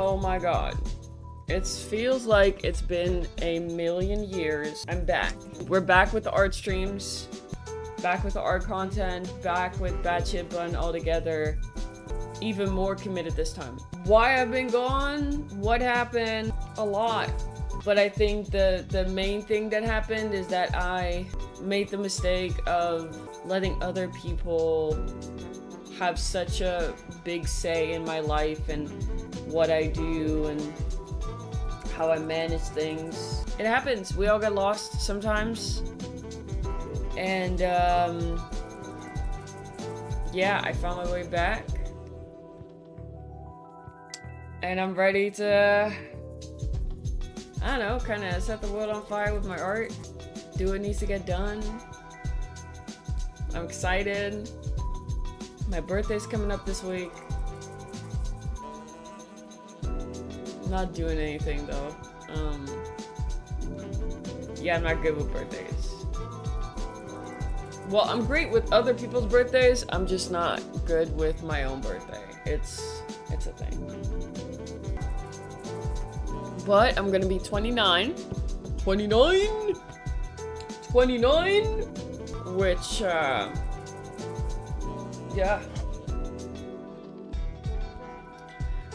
Oh my god. It feels like it's been a million years. I'm back. We're back with the art streams, back with the art content, back with Badshxtbun all together. Even more committed this time. Why I've been gone? What happened? A lot. But I think the main thing that happened is that I made the mistake of letting other people have such a big say in my life and what I do and how I manage things. It happens. We all get lost sometimes. And yeah, I found my way back. And I'm ready to, I don't know, kind of set the world on fire with my art. Do what needs to get done. I'm excited. My birthday's coming up this week. I'm not doing anything though. Yeah, I'm not good with birthdays. Well, I'm great with other people's birthdays. I'm just not good with my own birthday. It's a thing. But I'm gonna be 29. 29? 29? Which, yeah.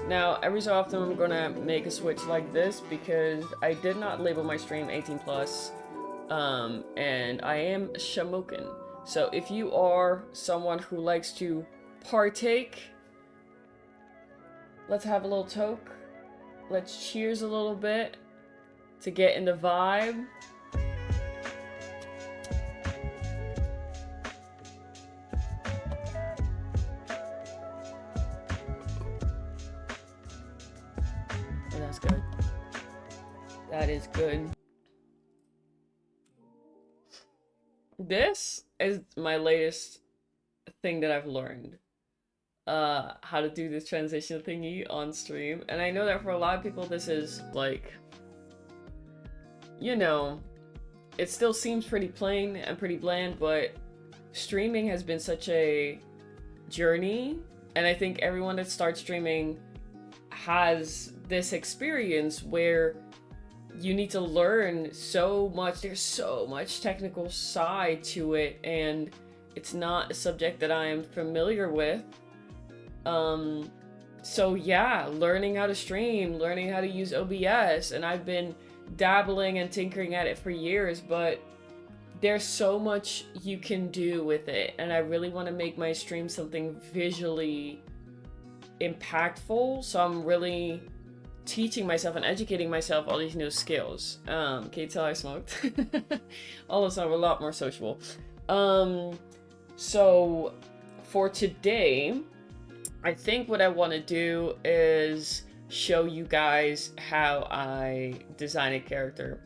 Now, every so often I'm gonna make a switch like this because I did not label my stream 18 plus, and I am shamokin. So if you are someone who likes to partake, let's have a little toke. Let's cheers a little bit to get in the vibe. Oh, that's good. That is good. This is my latest thing that I've learned. How to do this transition thingy on stream. And I know that for a lot of people this is like, you know, it still seems pretty plain and pretty bland, but streaming has been such a journey. And I think everyone that starts streaming has this experience where you need to learn so much. There's so much technical side to it, and it's not a subject that I am familiar with. So yeah, learning how to stream, learning how to use OBS, and I've been dabbling and tinkering at it for years, but there's so much you can do with it, and I really want to make my stream something visually impactful, so I'm really teaching myself and educating myself all these new skills. Can you tell I smoked? All of a sudden, we're a lot more sociable. So for today, I think what I want to do is show you guys how I design a character.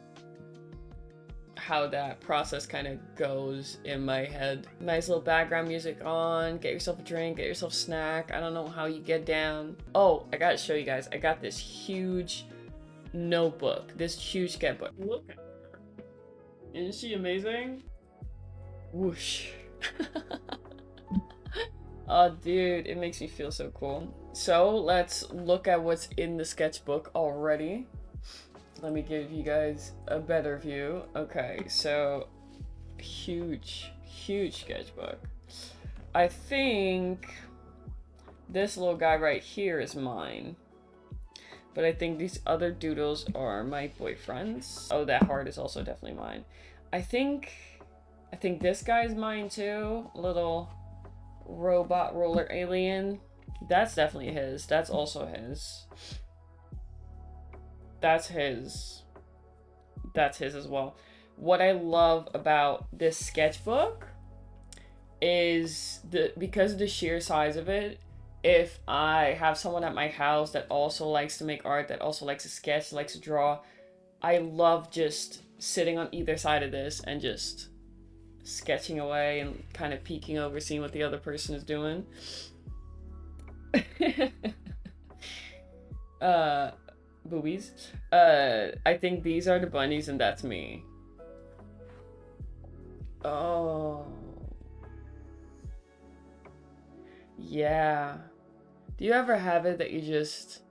How that process kind of goes in my head. Nice little background music on. Get yourself a drink, get yourself a snack. I don't know how you get down. Oh, I gotta show you guys. I got this huge notebook. This huge sketchbook. Look at her. Isn't she amazing? Whoosh. Oh, dude, it makes me feel so cool. So let's look at what's in the sketchbook already. Let me give you guys a better view. Okay, so huge sketchbook. I think this little guy right here is mine. But I think these other doodles are my boyfriend's. Oh, that heart is also definitely mine. I think this guy's mine too. Little robot roller alien. That's definitely his. That's also his. That's his. That's his as well. What I love about this sketchbook is because of the sheer size of it, if I have someone at my house that also likes to make art, that also likes to sketch, likes to draw, I love just sitting on either side of this and just sketching away and kind of peeking over, seeing what the other person is doing. Boobies. I think these are the bunnies and that's me. Oh. Yeah. Do you ever have it that you just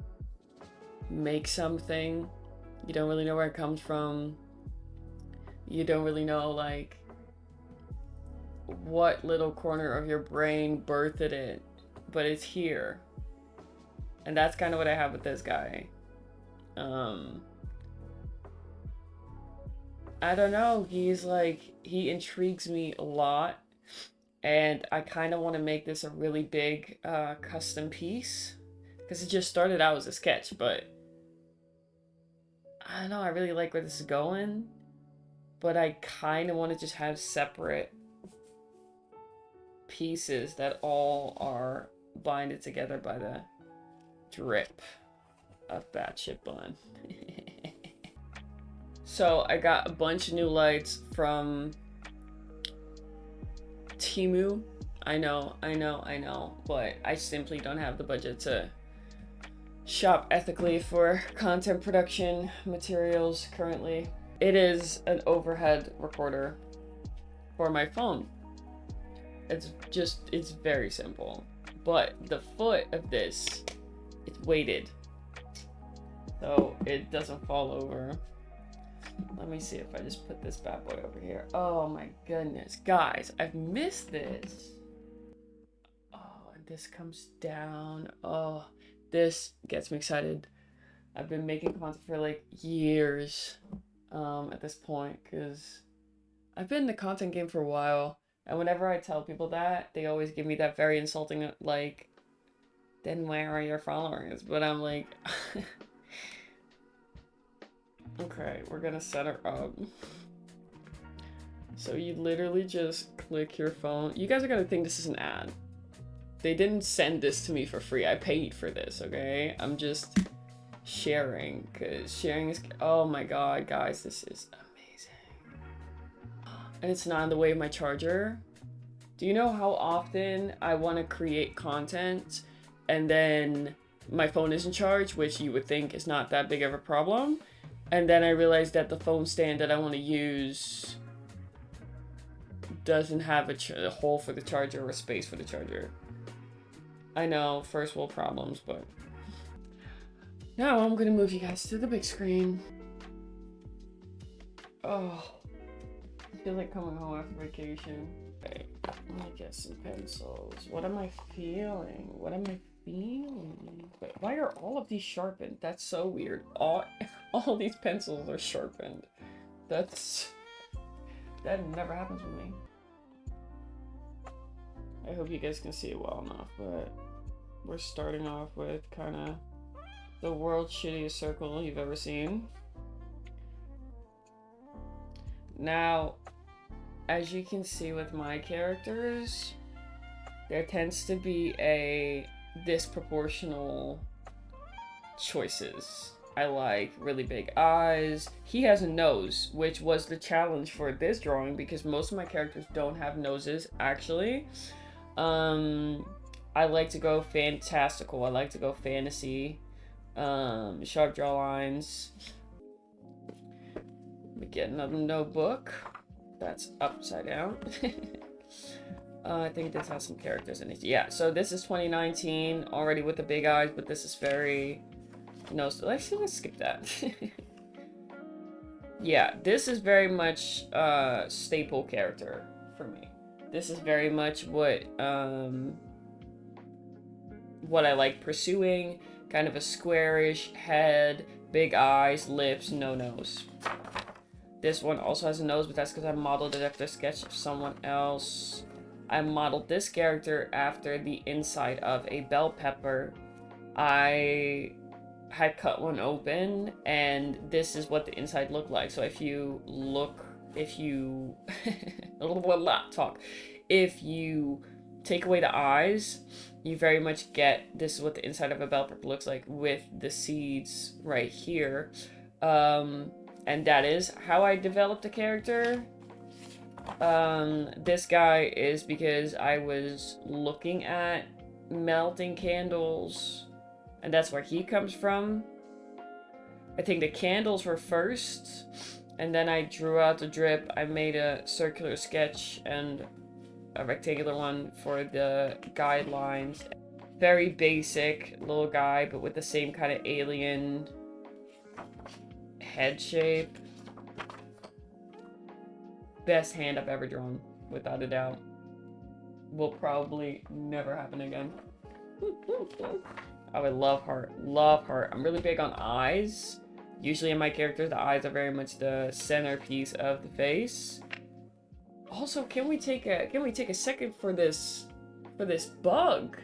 make something, you don't really know where it comes from. You don't really know, like, what little corner of your brain birthed it, but it's here. And that's kind of what I have with this guy. I don't know. He's like, he intrigues me a lot. And I kind of want to make this a really big custom piece. Because it just started out as a sketch, but I don't know. I really like where this is going. But I kind of want to just have separate pieces that all are binded together by the drip of Badshxtbun. So I got a bunch of new lights from Temu. I know, but I simply don't have the budget to shop ethically for content production materials currently. It is an overhead recorder for my phone. It's very simple. But the foot of this, it's weighted, so it doesn't fall over. Let me see if I just put this bad boy over here. Oh my goodness, guys, I've missed this. Oh, and this comes down. Oh, this gets me excited. I've been making content for like years at this point, because I've been in the content game for a while, and whenever I tell people that, they always give me that very insulting, like, then where are your followers? But I'm like, okay, we're gonna set her up. So you literally just click your phone. You guys are gonna think this is an ad. They didn't send this to me for free. I paid for this, okay? I'm just sharing, because sharing is, oh my god, guys, this is amazing. And it's not in the way of my charger. Do you know how often I want to create content and then my phone isn't charged, which you would think is not that big of a problem? And then I realized that the phone stand that I want to use doesn't have a hole for the charger or space for the charger. I know, first world problems, but now I'm gonna move you guys to the big screen. Oh, I feel like coming home after vacation. Okay, let me get some pencils. What am I feeling? What am I feeling? Wait, why are all of these sharpened? That's so weird. All these pencils are sharpened. That never happens with me. I hope you guys can see it well enough, but we're starting off with kind of the world's shittiest circle you've ever seen. Now, as you can see with my characters, there tends to be a disproportional choices. I like really big eyes. He has a nose, which was the challenge for this drawing because most of my characters don't have noses, actually. I like to go fantastical. I like to go fantasy. Sharp draw lines. Let me get another notebook. That's upside down. I think this has some characters in it. Yeah, so this is 2019, already with the big eyes, but this is very... No, so let's skip that. Yeah, this is very much staple character for me. This is very much what I like pursuing. Kind of a squarish head, big eyes, lips, no nose. This one also has a nose, but that's because I modeled it after a sketch of someone else. I modeled this character after the inside of a bell pepper. I had cut one open, and this is what the inside looked like. So if you if you take away the eyes, you very much get, this is what the inside of a bell pepper looks like with the seeds right here. And that is how I developed the character. This guy is because I was looking at melting candles, and that's where he comes from. I think the candles were first, and then I drew out the drip. I made a circular sketch and a rectangular one for the guidelines. Very basic little guy, but with the same kind of alien head shape. Best hand I've ever drawn, without a doubt. Will probably never happen again. I would love heart. Love heart. I'm really big on eyes. Usually in my characters, the eyes are very much the centerpiece of the face. Also, can we take a second for this bug?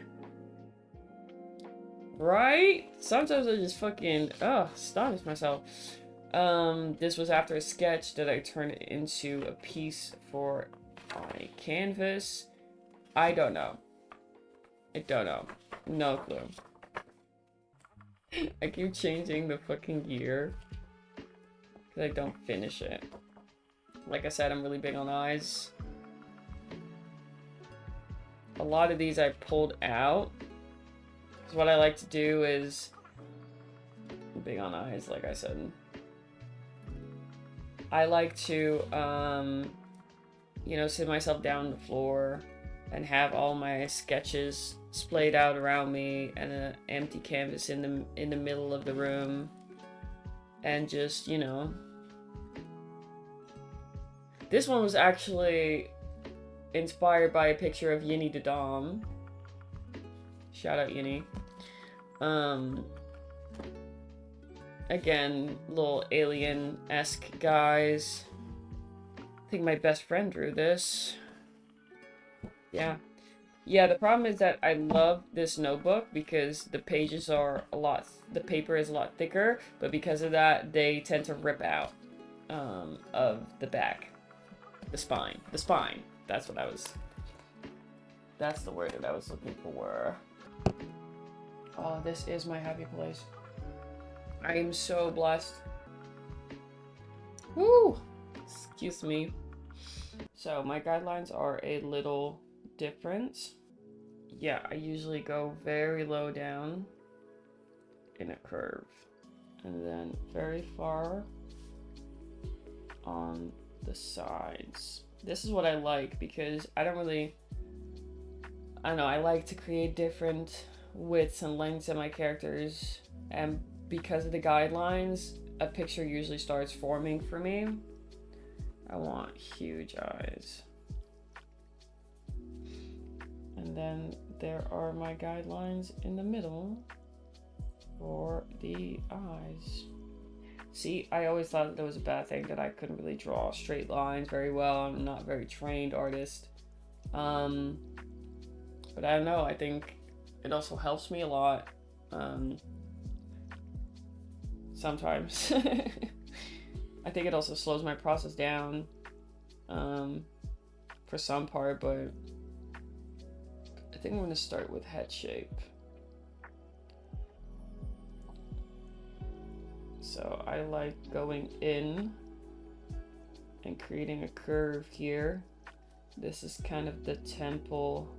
Right? Sometimes I just fucking astonish myself. This was after a sketch that I turned into a piece for my canvas. I don't know. I don't know. No clue. I keep changing the fucking gear because I don't finish it. Like I said, I'm really big on eyes. A lot of these I pulled out. Because what I like to do is... I'm big on eyes, like I said. I like to, you know, sit myself down on the floor and have all my sketches splayed out around me and an empty canvas in the middle of the room. And just, you know... This one was actually inspired by a picture of Yinny the Dom. Shout out Yinny. Again, little alien-esque guys. I think my best friend drew this. Yeah. Yeah, the problem is that I love this notebook because the pages are the paper is a lot thicker, but because of that, they tend to rip out of the back. The spine. That's the word that I was looking for. Oh, this is my happy place. I am so blessed. Woo! Excuse me. So, my guidelines are a little different. Yeah, I usually go very low down in a curve. And then very far on the sides. This is what I like because I don't know, I like to create different widths and lengths in my characters, and because of the guidelines, a picture usually starts forming for me. I want huge eyes. And then there are my guidelines in the middle for the eyes. See, I always thought that was a bad thing, that I couldn't really draw straight lines very well. I'm not a very trained artist. But I don't know, I think it also helps me a lot. Sometimes. I think it also slows my process down for some part, but I think I'm going to start with head shape. So I like going in and creating a curve here. This is kind of the temple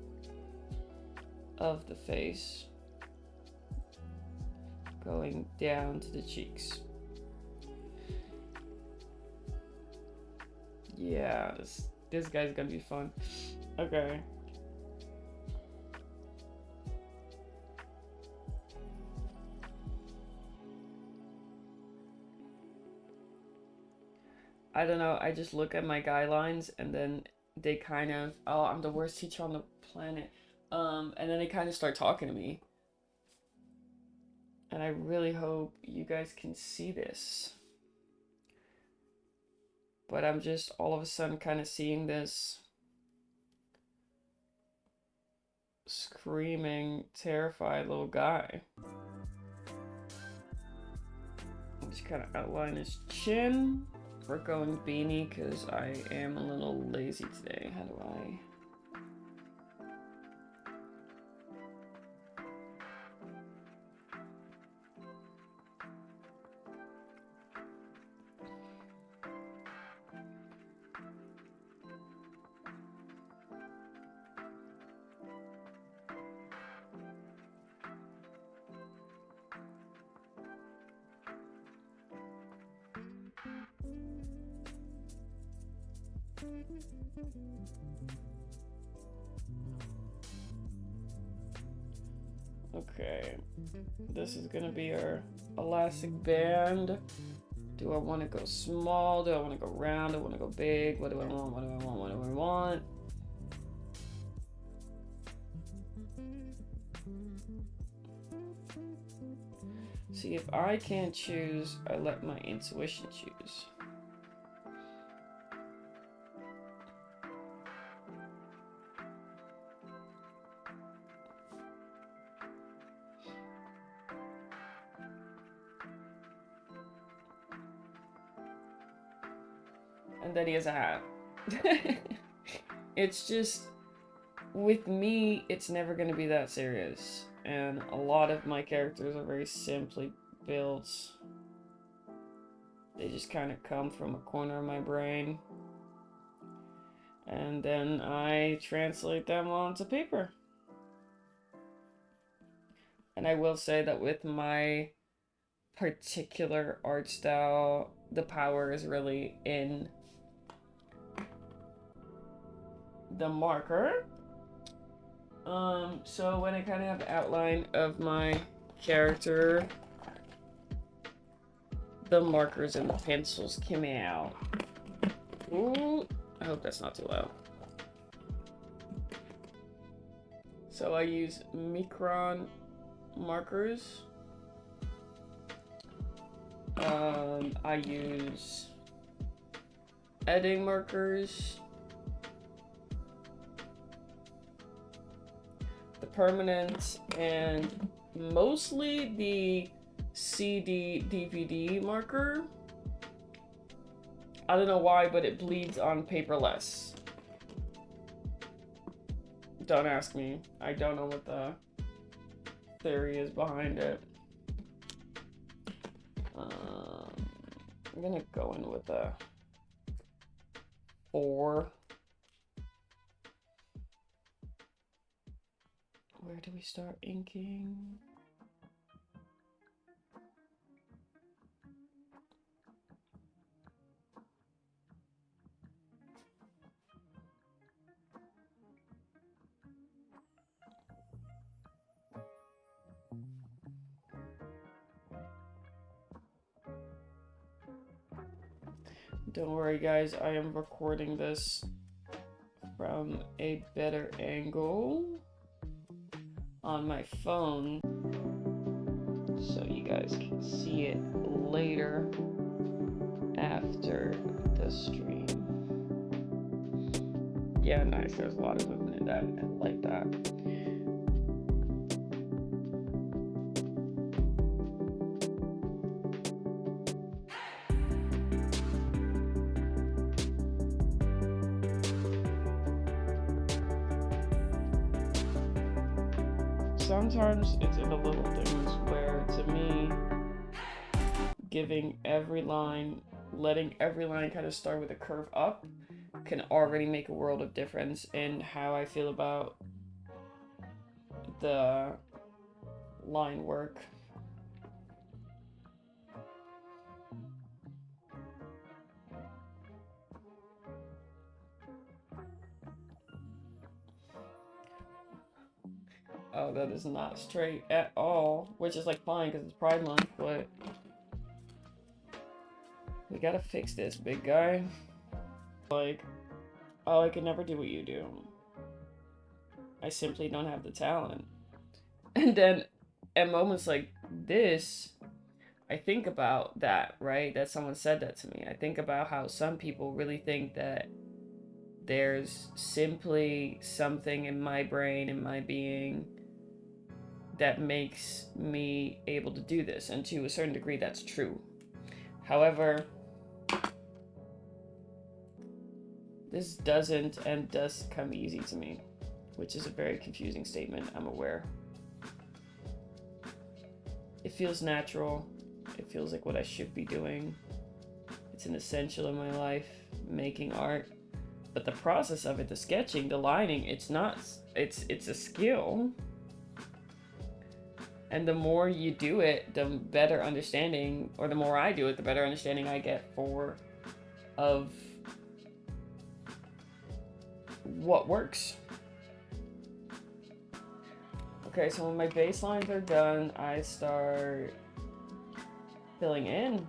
of the face, going down to the cheeks. Yeah, this guy's gonna be fun. Okay. I don't know, I just look at my guidelines and then they kind of, oh, I'm the worst teacher on the planet. And then they kind of start talking to me. And I really hope you guys can see this. But I'm just all of a sudden kind of seeing this screaming, terrified little guy. I'm just kind of outline his chin. We're going beanie because I am a little lazy today. How do I... Okay, this is gonna be our elastic band. Do I want to go small? Do I want to go round? Do I want to go big? What do I want? What do I want? What do I want? See, if I can't choose, I let my intuition choose. And then he has a hat. It's just, with me, it's never going to be that serious. And a lot of my characters are very simply built. They just kind of come from a corner of my brain. And then I translate them onto paper. And I will say that with my particular art style, the power is really in the marker. So when I kind of have the outline of my character, the markers and the pencils come out. Ooh, I hope that's not too loud. So I use Micron markers. I use Edding markers. The permanent, and mostly the CD DVD marker. I don't know why, but it bleeds on paper less. Don't ask me. I don't know what the theory is behind it. I'm gonna go in with a 4. Where do we start inking? Don't worry, guys, I am recording this from a better angle on my phone, so you guys can see it later after the stream. Yeah, nice. There's a lot of movement in that, and I like that. Sometimes it's in the little things where, to me, giving every line, letting every line kind of start with a curve up can already make a world of difference in how I feel about the line work. Oh, that is not straight at all, which is like fine because it's Pride Month, but we gotta fix this, big guy. Like, oh, I could never do what you do. I simply don't have the talent. And then at moments like this, I think about that, right? That someone said that to me. I think about how some people really think that there's simply something in my brain, in my being, that makes me able to do this. And to a certain degree, that's true. However, this doesn't and does come easy to me, which is a very confusing statement, I'm aware. It feels natural. It feels like what I should be doing. It's an essential in my life, making art. But the process of it, the sketching, the lining, it's not, it's a skill. And the more you do it, the better understanding, or the more I do it, the better understanding I get of what works. Okay, so when my baselines are done, I start filling in.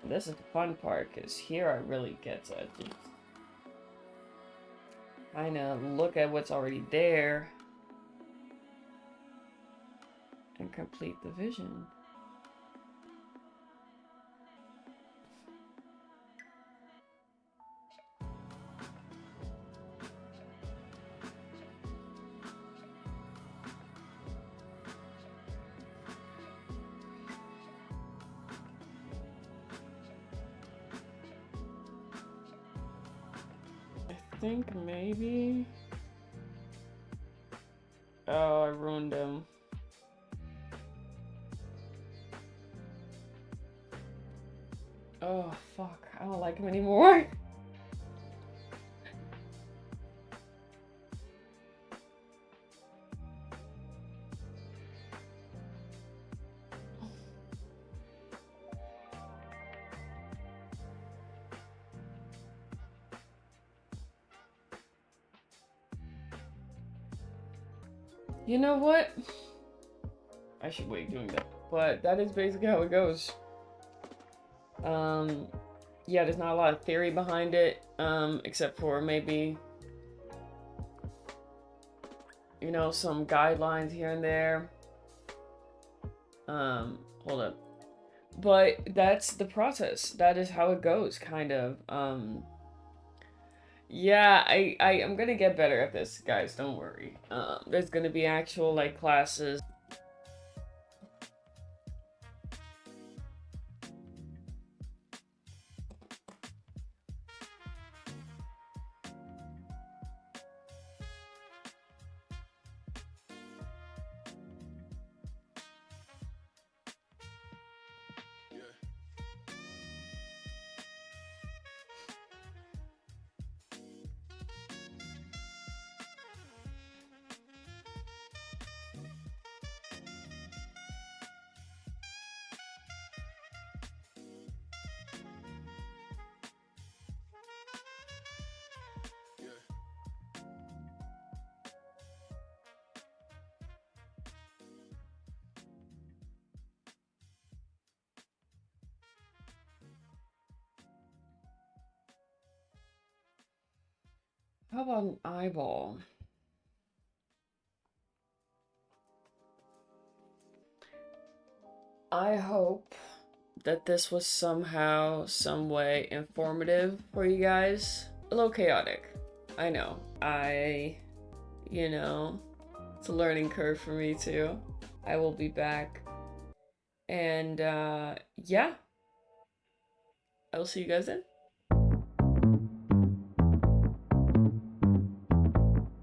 This is the fun part, because here I really get to just kind of look at what's already there and complete the vision. I think maybe... Oh, I ruined him. Oh, fuck. I don't like him anymore. You know what? I should wait doing that. But that is basically how it goes. Yeah, there's not a lot of theory behind it, except for maybe, you know, some guidelines here and there. Hold up. But that's the process. That is how it goes, kind of. Yeah, I'm gonna get better at this, guys, don't worry. There's gonna be actual, like, classes. How about an eyeball? I hope that this was somehow, some way informative for you guys. A little chaotic. I know. You know, it's a learning curve for me too. I will be back. And, yeah. I will see you guys then.